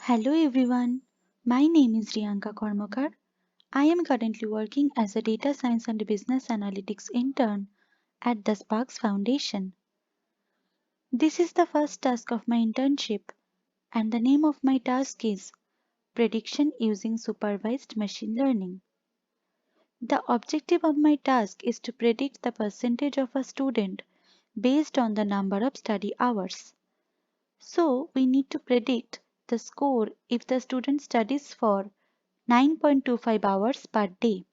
Hello everyone, my name is Riyanka Kormakar. I am currently working as a data science and business analytics intern at the Sparks Foundation. This is the first task of my internship, and the name of my task is Prediction Using Supervised Machine Learning. The objective of my task is to predict the percentage of a student based on the number of study hours. So, we need to predict the score if the student studies for 9.25 hours per day.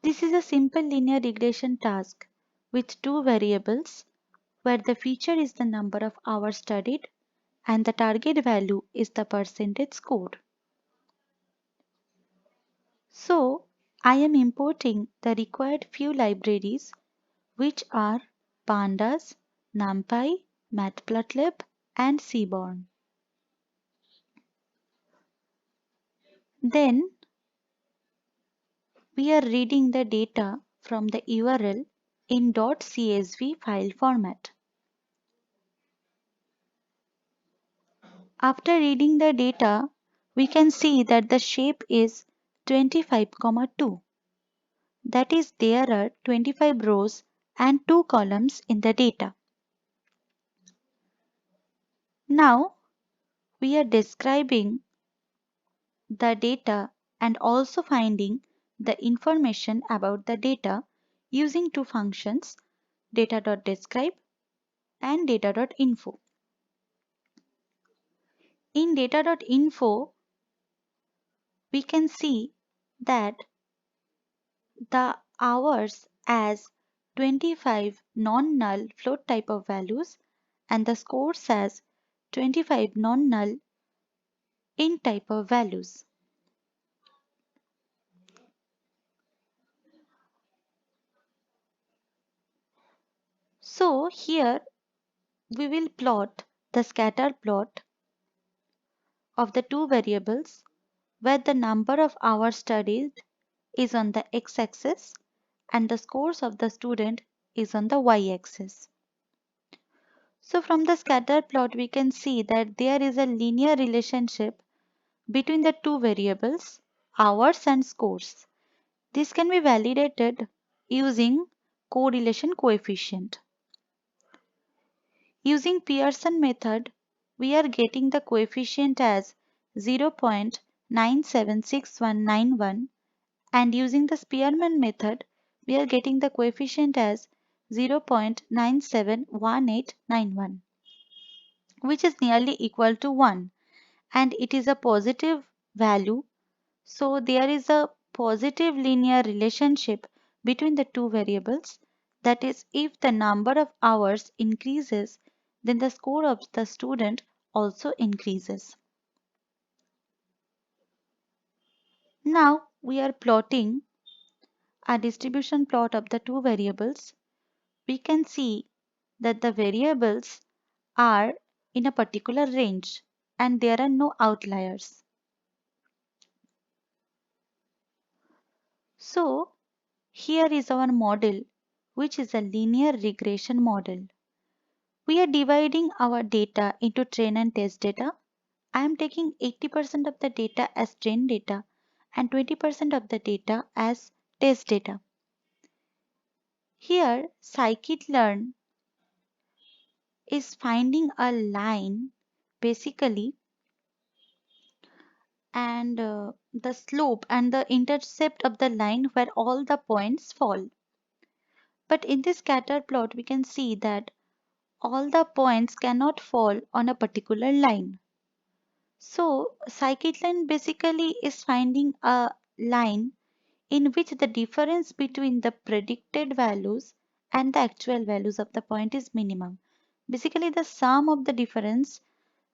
This is a simple linear regression task with two variables where the feature is the number of hours studied and the target value is the percentage scored. So, I am importing the required few libraries which are Pandas, NumPy, Matplotlib and Seaborn. Then we are reading the data from the URL in .csv file format. After reading the data, we can see that the shape is 25,2. That is, there are 25 rows and 2 columns in the data. Now, we are describing the data and also finding the information about the data using two functions, data.describe and data.info. In data.info, we can see that the hours as 25 non-null float type of values and the scores as 25 non-null int type of values. So here we will plot the scatter plot of the two variables where the number of hours studied is on the x-axis and the scores of the student is on the y-axis. So from the scatter plot we can see that there is a linear relationship between the two variables, hours and scores. This can be validated using correlation coefficient. Using Pearson method, we are getting the coefficient as 0.976191 and using the Spearman method, we are getting the coefficient as 0.971891, which is nearly equal to 1, and it is a positive value. So there is a positive linear relationship between the two variables. That is, if the number of hours increases, then the score of the student also increases. Now we are plotting a distribution plot of the two variables. We can see that the variables are in a particular range and there are no outliers. So here is our model, which is a linear regression model. We are dividing our data into train and test data. I am taking 80% of the data as train data and 20% of the data as test data. Here, scikit-learn is finding a line basically and the slope and the intercept of the line where all the points fall. But in this scatter plot, we can see that all the points cannot fall on a particular line. So scikit-learn basically is finding a line in which the difference between the predicted values and the actual values of the point is minimum. Basically the sum of the difference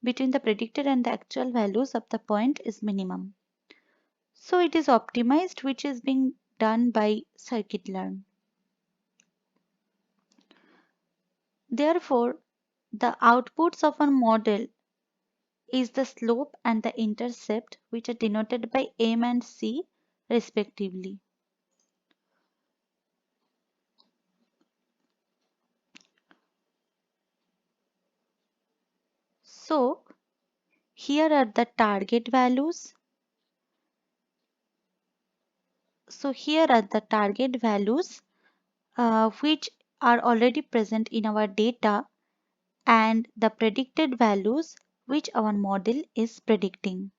between the predicted and the actual values of the point is minimum. So it is optimized, which is being done by scikit-learn. Therefore, the outputs of a model is the slope and the intercept, which are denoted by M and C respectively. So Here are the target values. So here are the target values which are already present in our data and the predicted values which our model is predicting.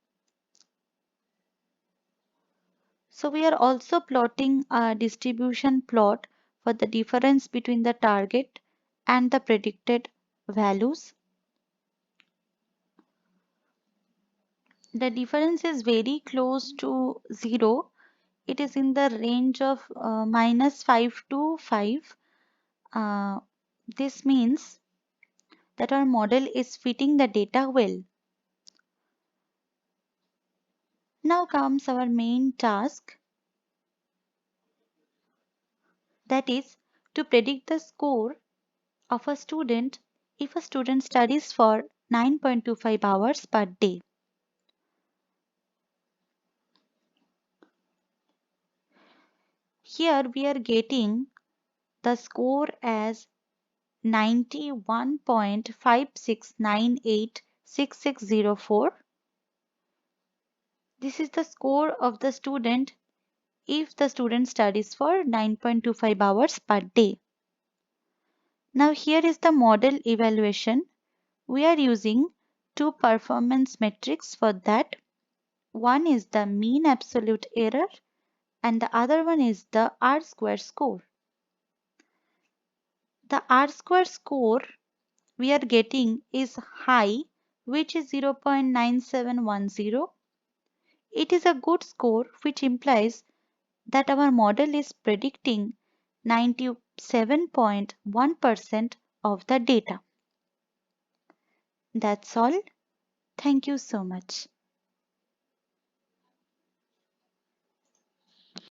So we are also plotting a distribution plot for the difference between the target and the predicted values. The difference is very close to 0. It is in the range of -5 to 5. Uh, this means that our model is fitting the data well. Now comes our main task, that is to predict the score of a student if a student studies for 9.25 hours per day. Here we are getting the score as 91.56986604. This is the score of the student if the student studies for 9.25 hours per day. Now here is the model evaluation. We are using two performance metrics for that. One is the mean absolute error and the other one is the R-square score. The R-square score we are getting is high, which is 0.9710. It is a good score, which implies that our model is predicting 97.1% of the data. That's all. Thank you so much.